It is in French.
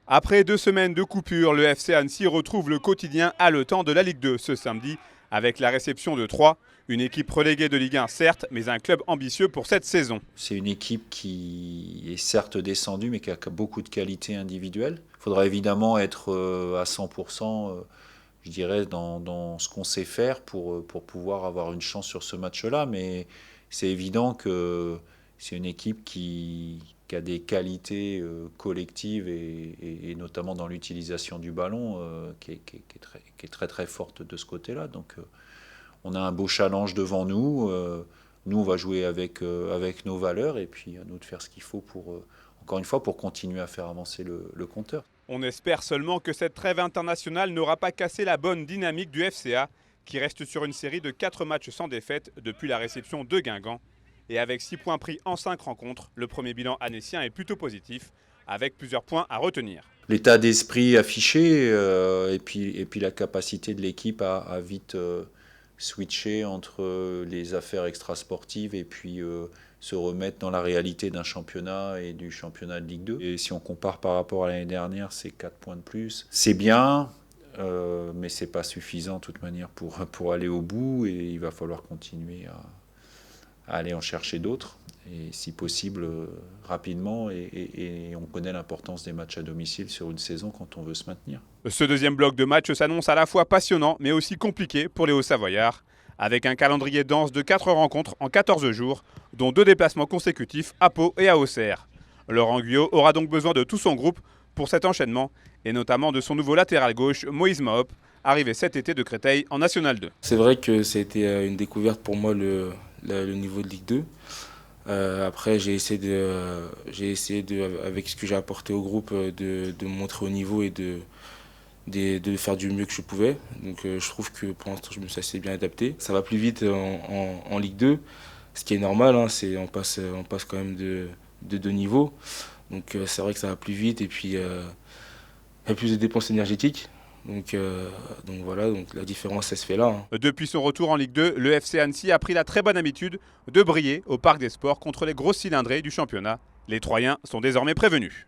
Après 2 semaines de coupure, le FC Annecy retrouve le quotidien haletant de la Ligue 2 ce samedi avec la réception de Troyes, une équipe reléguée de Ligue 1 certes, mais un club ambitieux pour cette saison. C'est une équipe qui est certes descendue mais qui a beaucoup de qualités individuelles. Il faudra évidemment être à 100%, je dirais, dans ce qu'on sait faire pour pouvoir avoir une chance sur ce match-là, mais c'est évident que c'est une équipe qui a des qualités collectives et notamment dans l'utilisation du ballon qui est très très forte de ce côté-là. Donc on a un beau challenge devant nous. Nous, on va jouer avec nos valeurs et puis à nous de faire ce qu'il faut encore une fois, pour continuer à faire avancer le compteur. On espère seulement que cette trêve internationale n'aura pas cassé la bonne dynamique du FCA, qui reste sur une série de 4 matchs sans défaite depuis la réception de Guingamp. Et avec 6 points pris en 5 rencontres, le premier bilan annécien est plutôt positif, avec plusieurs points à retenir. L'état d'esprit affiché et puis la capacité de l'équipe à vite switcher entre les affaires extrasportives et puis se remettre dans la réalité d'un championnat et du championnat de Ligue 2. Et si on compare par rapport à l'année dernière, c'est 4 points de plus. C'est bien, mais ce n'est pas suffisant de toute manière pour aller au bout et il va falloir continuer à aller en chercher d'autres, et si possible rapidement, et on connaît l'importance des matchs à domicile sur une saison quand on veut se maintenir. Ce deuxième bloc de match s'annonce à la fois passionnant mais aussi compliqué pour les Hauts-Savoyards, avec un calendrier dense de 4 rencontres en 14 jours, dont 2 déplacements consécutifs à Pau et à Auxerre. Laurent Guyot aura donc besoin de tout son groupe pour cet enchaînement, et notamment de son nouveau latéral gauche, Moïse Mahop, arrivé cet été de Créteil en National 2. C'est vrai que ça a été une découverte pour moi le niveau de Ligue 2. Après, j'ai essayé avec ce que j'ai apporté au groupe, de me montrer au niveau et de faire du mieux que je pouvais. Donc je trouve que pour l'instant, je me suis assez bien adapté. Ça va plus vite en Ligue 2, ce qui est normal, hein, on passe quand même de 2 niveaux. Donc c'est vrai que ça va plus vite et puis il y a plus de dépenses énergétiques. Donc voilà, donc la différence, elle se fait là. Hein. Depuis son retour en Ligue 2, le FC Annecy a pris la très bonne habitude de briller au Parc des Sports contre les grosses cylindrées du championnat. Les Troyens sont désormais prévenus.